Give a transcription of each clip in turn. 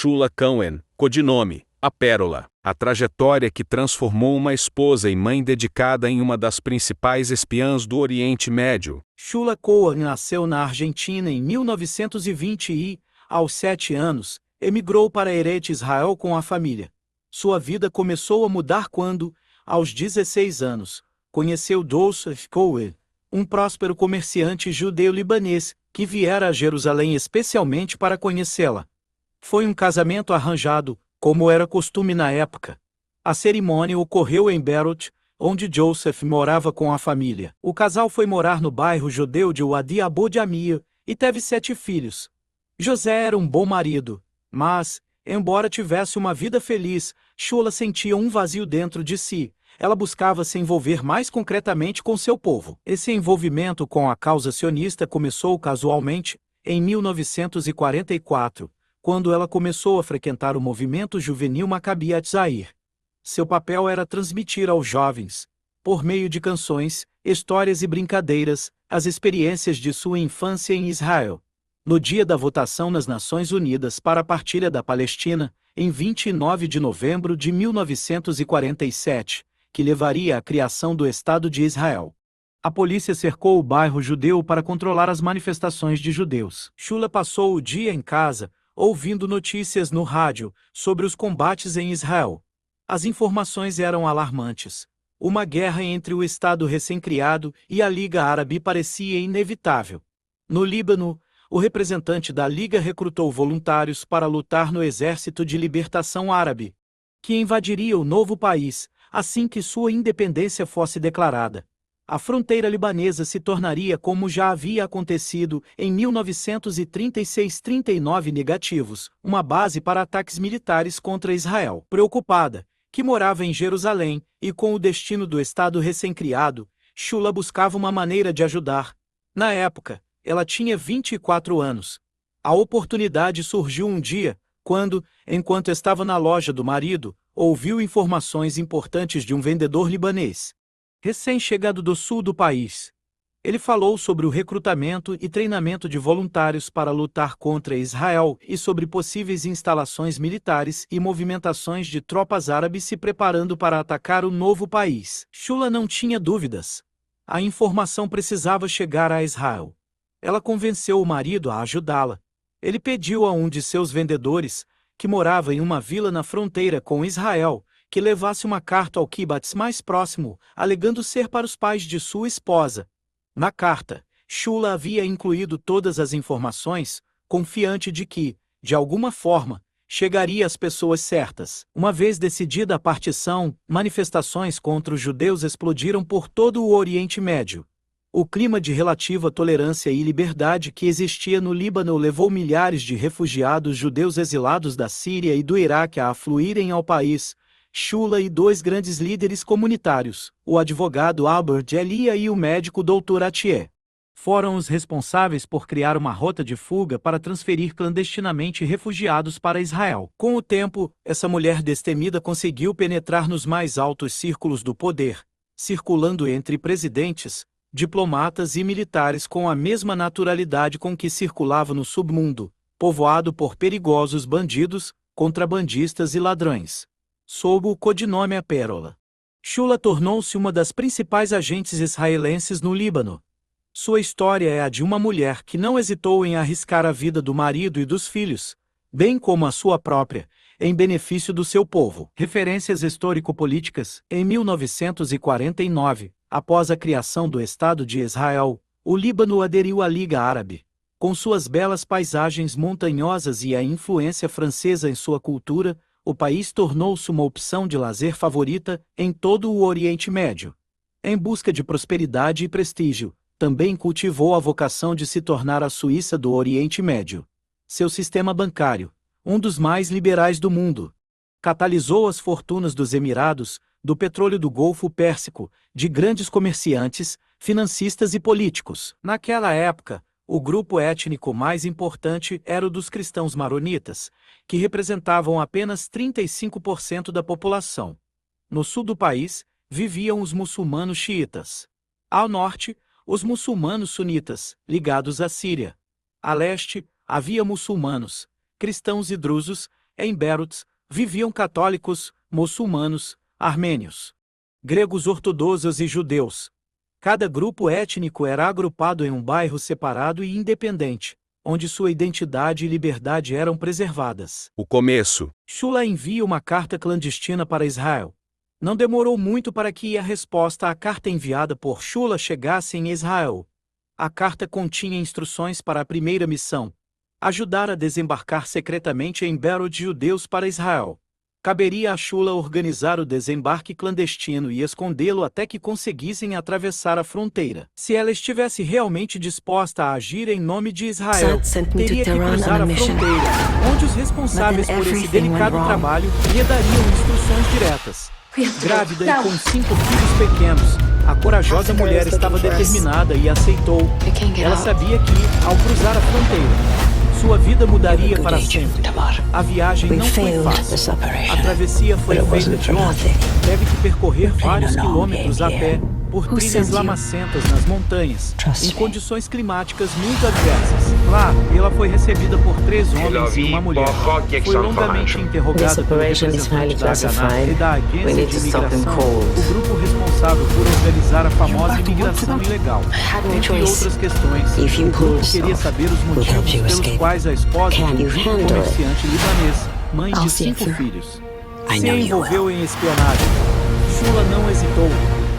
Shula Cohen, codinome, a Pérola, a trajetória que transformou uma esposa e mãe dedicada em uma das principais espiãs do Oriente Médio. Shula Cohen nasceu na Argentina em 1920 e, aos 7 anos, emigrou para Eretz Israel com a família. Sua vida começou a mudar quando, aos 16 anos, conheceu Joseph Cohen, um próspero comerciante judeu-libanês, que viera a Jerusalém especialmente para conhecê-la. Foi um casamento arranjado, como era costume na época. A cerimônia ocorreu em Beirut, onde Joseph morava com a família. O casal foi morar no bairro judeu de Wadi Abu Jamia e teve 7 filhos. José era um bom marido, mas, embora tivesse uma vida feliz, Shula sentia um vazio dentro de si. Ela buscava se envolver mais concretamente com seu povo. Esse envolvimento com a causa sionista começou casualmente, em 1944, quando ela começou a frequentar o movimento juvenil Maccabi Hatzair. Seu papel era transmitir aos jovens, por meio de canções, histórias e brincadeiras, as experiências de sua infância em Israel. No dia da votação nas Nações Unidas para a partilha da Palestina, em 29 de novembro de 1947, que levaria à criação do Estado de Israel, a polícia cercou o bairro judeu para controlar as manifestações de judeus. Shula passou o dia em casa, ouvindo notícias no rádio sobre os combates em Israel. As informações eram alarmantes. Uma guerra entre o Estado recém-criado e a Liga Árabe parecia inevitável. No Líbano, o representante da Liga recrutou voluntários para lutar no Exército de Libertação Árabe, que invadiria o novo país assim que sua independência fosse declarada. A fronteira libanesa se tornaria como já havia acontecido em 1936-39 negativos, uma base para ataques militares contra Israel. Preocupada, que morava em Jerusalém, e com o destino do Estado recém-criado, Shula buscava uma maneira de ajudar. Na época, ela tinha 24 anos. A oportunidade surgiu um dia, quando, enquanto estava na loja do marido, ouviu informações importantes de um vendedor libanês, recém-chegado do sul do país. Ele falou sobre o recrutamento e treinamento de voluntários para lutar contra Israel e sobre possíveis instalações militares e movimentações de tropas árabes se preparando para atacar o novo país. Shula não tinha dúvidas. A informação precisava chegar a Israel. Ela convenceu o marido a ajudá-la. Ele pediu a um de seus vendedores, que morava em uma vila na fronteira com Israel, que levasse uma carta ao kibbutz mais próximo, alegando ser para os pais de sua esposa. Na carta, Shula havia incluído todas as informações, confiante de que, de alguma forma, chegaria às pessoas certas. Uma vez decidida a partição, manifestações contra os judeus explodiram por todo o Oriente Médio. O clima de relativa tolerância e liberdade que existia no Líbano levou milhares de refugiados judeus exilados da Síria e do Iraque a afluírem ao país. Shula e 2 grandes líderes comunitários, o advogado Albert Elia e o médico Dr. Atieh, foram os responsáveis por criar uma rota de fuga para transferir clandestinamente refugiados para Israel. Com o tempo, essa mulher destemida conseguiu penetrar nos mais altos círculos do poder, circulando entre presidentes, diplomatas e militares com a mesma naturalidade com que circulava no submundo, povoado por perigosos bandidos, contrabandistas e ladrões. Sob o codinome A Pérola, Shula tornou-se uma das principais agentes israelenses no Líbano. Sua história é a de uma mulher que não hesitou em arriscar a vida do marido e dos filhos, bem como a sua própria, em benefício do seu povo. Referências histórico-políticas. Em 1949, após a criação do Estado de Israel, o Líbano aderiu à Liga Árabe. Com suas belas paisagens montanhosas e a influência francesa em sua cultura, o país tornou-se uma opção de lazer favorita em todo o Oriente Médio. Em busca de prosperidade e prestígio, também cultivou a vocação de se tornar a Suíça do Oriente Médio. Seu sistema bancário, um dos mais liberais do mundo, catalisou as fortunas dos Emirados, do petróleo do Golfo Pérsico, de grandes comerciantes, financistas e políticos. Naquela época, o grupo étnico mais importante era o dos cristãos maronitas, que representavam apenas 35% da população. No sul do país, viviam os muçulmanos xiitas. Ao norte, os muçulmanos sunitas, ligados à Síria. A leste, havia muçulmanos, cristãos e drusos, Em Beirut, viviam católicos, muçulmanos, armênios, gregos ortodoxos e judeus. Cada grupo étnico era agrupado em um bairro separado e independente, onde sua identidade e liberdade eram preservadas. O começo. Shula envia uma carta clandestina para Israel. Não demorou muito para que a resposta à carta enviada por Shula chegasse em Israel. A carta continha instruções para a primeira missão: ajudar a desembarcar secretamente em Beirut judeus para Israel. Caberia a Shula organizar o desembarque clandestino e escondê-lo até que conseguissem atravessar a fronteira. Se ela estivesse realmente disposta a agir em nome de Israel, teria que cruzar a fronteira, onde os responsáveis por esse delicado trabalho lhe dariam instruções diretas. Grávida e com 5 filhos pequenos, a corajosa mulher estava determinada e aceitou. Ela sabia que, ao cruzar a fronteira, sua vida mudaria para sempre. A viagem não foi fácil. A travessia foi feita de onde teve que percorrer vários quilômetros a pé, por trilhas lamacentas nas montanhas, em condições climáticas muito adversas. Lá, ela foi recebida por 3 homens e uma mulher. Foi longamente interrogada pelo representante da Haganah e da agência de imigração, o grupo responsável por organizar a famosa imigração ilegal. Entre outras questões, o grupo queria saber os motivos pelos quais a esposa de um rico comerciante libanês, mãe de 5 filhos, se envolveu em espionagem. Shula não hesitou.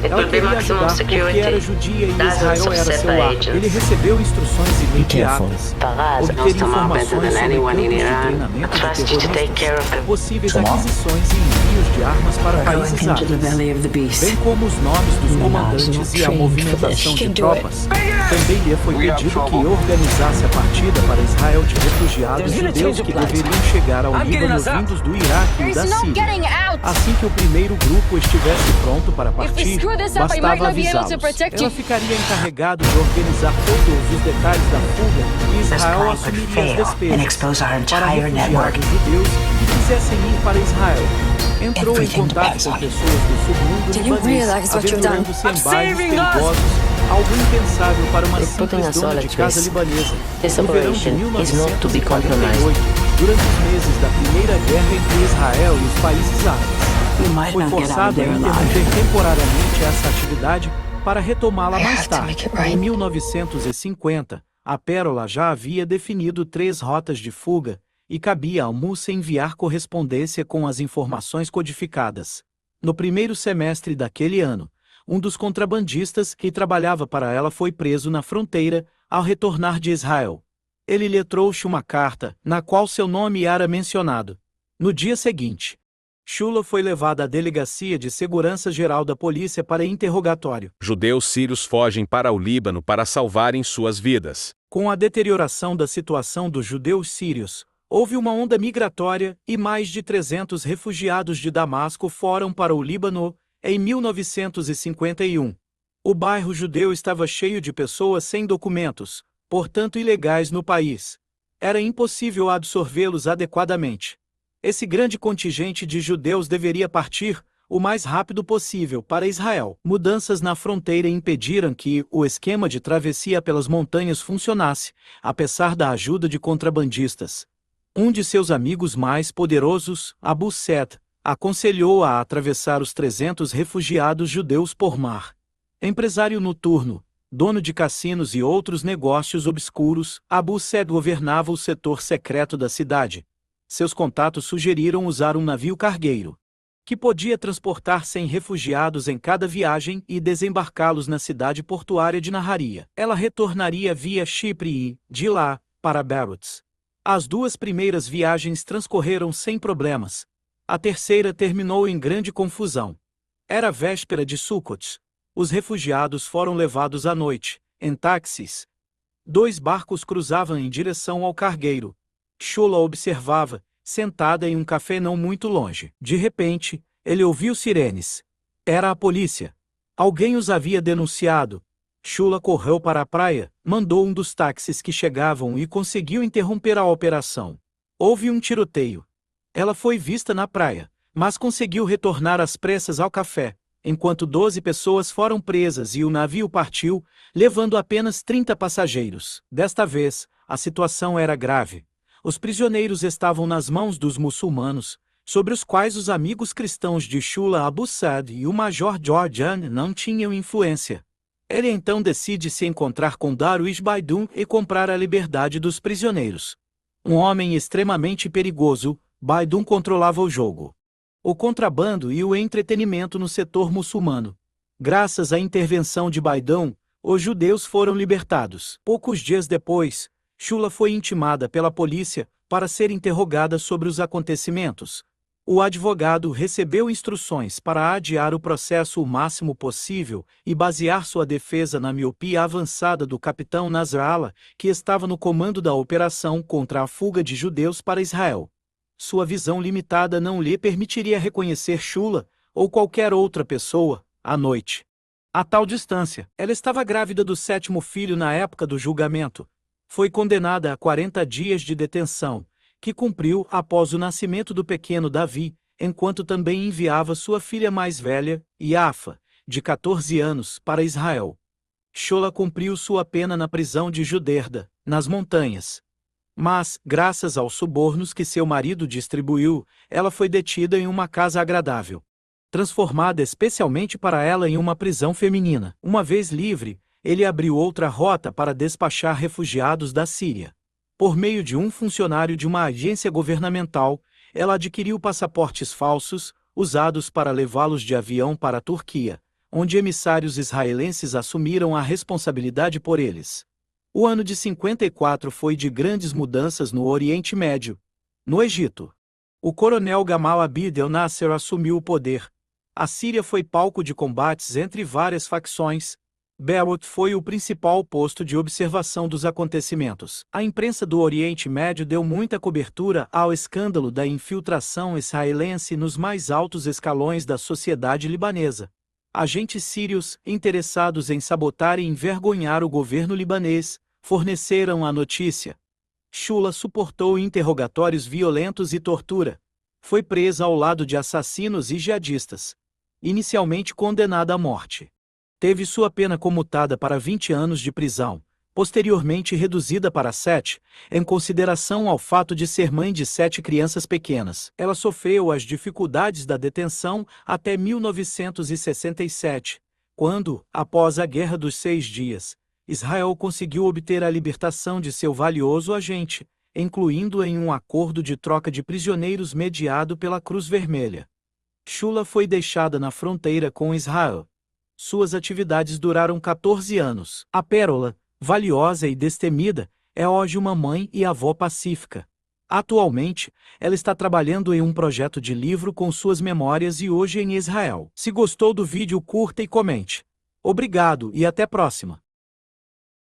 Ela queria ajudar porque era judia e Israel era seu lar. Ele recebeu instruções imediatas. Obter informações sobre campos de treinamento de terroristas, possíveis aquisições e envios de armas para países árabes, bem como os nomes dos comandantes e a movimentação de tropas. Também lhe foi pedido que organizasse a partida para Israel de refugiados judeus que deveriam chegar ao Líbano vindos do Iraque e da Síria. Assim que o primeiro grupo estivesse pronto para partir, bastava avisá-los. Ela ficaria encarregada de organizar todos os detalhes da fuga e Israel assumiria as despesas para refugiados judeus que quisessem ir para Israel. Entrou em contato com pessoas do submundo libanês, aventurando-se em bairros perigosos, algo impensável para uma simples dona de casa libanesa. No verão de 1948, durante os meses da Primeira Guerra entre Israel e os países árabes, foi forçada a interromper temporariamente essa atividade para retomá-la mais tarde. Em 1950, a Pérola já havia definido 3 rotas de fuga e cabia ao Musa enviar correspondência com as informações codificadas. No primeiro semestre daquele ano, um dos contrabandistas que trabalhava para ela foi preso na fronteira ao retornar de Israel. Ele lhe trouxe uma carta, na qual seu nome era mencionado. No dia seguinte, Shula foi levada à Delegacia de Segurança Geral da Polícia para interrogatório. Judeus sírios fogem para o Líbano para salvarem suas vidas. Com a deterioração da situação dos judeus sírios, houve uma onda migratória e mais de 300 refugiados de Damasco foram para o Líbano em 1951. O bairro judeu estava cheio de pessoas sem documentos, portanto ilegais no país. Era impossível absorvê-los adequadamente. Esse grande contingente de judeus deveria partir, o mais rápido possível, para Israel. Mudanças na fronteira impediram que o esquema de travessia pelas montanhas funcionasse, apesar da ajuda de contrabandistas. Um de seus amigos mais poderosos, Abu Said, aconselhou-a a atravessar os 300 refugiados judeus por mar. Empresário noturno, dono de cassinos e outros negócios obscuros, Abu Said governava o setor secreto da cidade. Seus contatos sugeriram usar um navio cargueiro, que podia transportar 100 refugiados em cada viagem e desembarcá-los na cidade portuária de Naharia. Ela retornaria via Chipre e, de lá, para Beirut. As 2 primeiras viagens transcorreram sem problemas. A terceira terminou em grande confusão. Era véspera de Sukkot. Os refugiados foram levados à noite, em táxis. 2 barcos cruzavam em direção ao cargueiro. Shula observava, sentada em um café não muito longe. De repente, ele ouviu sirenes. Era a polícia. Alguém os havia denunciado. Shula correu para a praia, mandou um dos táxis que chegavam e conseguiu interromper a operação. Houve um tiroteio. Ela foi vista na praia, mas conseguiu retornar às pressas ao café, enquanto 12 pessoas foram presas e o navio partiu, levando apenas 30 passageiros. Desta vez, a situação era grave. Os prisioneiros estavam nas mãos dos muçulmanos, sobre os quais os amigos cristãos de Shula Abu Saad e o Major Jordan não tinham influência. Ele então decide se encontrar com Darwish Baidun e comprar a liberdade dos prisioneiros. Um homem extremamente perigoso, Baidun controlava o jogo, o contrabando e o entretenimento no setor muçulmano. Graças à intervenção de Baidun, os judeus foram libertados. Poucos dias depois, Shula foi intimada pela polícia para ser interrogada sobre os acontecimentos. O advogado recebeu instruções para adiar o processo o máximo possível e basear sua defesa na miopia avançada do capitão Nasrallah, que estava no comando da operação contra a fuga de judeus para Israel. Sua visão limitada não lhe permitiria reconhecer Shula ou qualquer outra pessoa à noite. A tal distância, ela estava grávida do 7º filho na época do julgamento. Foi condenada a 40 dias de detenção, que cumpriu após o nascimento do pequeno Davi, enquanto também enviava sua filha mais velha, Yafa, de 14 anos, para Israel. Shula cumpriu sua pena na prisão de Juderda, nas montanhas. Mas, graças aos subornos que seu marido distribuiu, ela foi detida em uma casa agradável, transformada especialmente para ela em uma prisão feminina. Uma vez livre, ele abriu outra rota para despachar refugiados da Síria. Por meio de um funcionário de uma agência governamental, ela adquiriu passaportes falsos, usados para levá-los de avião para a Turquia, onde emissários israelenses assumiram a responsabilidade por eles. O ano de 54 foi de grandes mudanças no Oriente Médio. No Egito, o coronel Gamal Abdel Nasser assumiu o poder. A Síria foi palco de combates entre várias facções. Beirut foi o principal posto de observação dos acontecimentos. A imprensa do Oriente Médio deu muita cobertura ao escândalo da infiltração israelense nos mais altos escalões da sociedade libanesa. Agentes sírios, interessados em sabotar e envergonhar o governo libanês, forneceram a notícia. Shula suportou interrogatórios violentos e tortura. Foi presa ao lado de assassinos e jihadistas. Inicialmente condenada à morte, teve sua pena comutada para 20 anos de prisão, posteriormente reduzida para 7, em consideração ao fato de ser mãe de 7 crianças pequenas. Ela sofreu as dificuldades da detenção até 1967, quando, após a Guerra dos 6 Dias, Israel conseguiu obter a libertação de seu valioso agente, incluindo em um acordo de troca de prisioneiros mediado pela Cruz Vermelha. Shula foi deixada na fronteira com Israel. Suas atividades duraram 14 anos. A Pérola, valiosa e destemida, é hoje uma mãe e avó pacífica. Atualmente, ela está trabalhando em um projeto de livro com suas memórias e hoje em Israel. Se gostou do vídeo, curta e comente. Obrigado e até a próxima.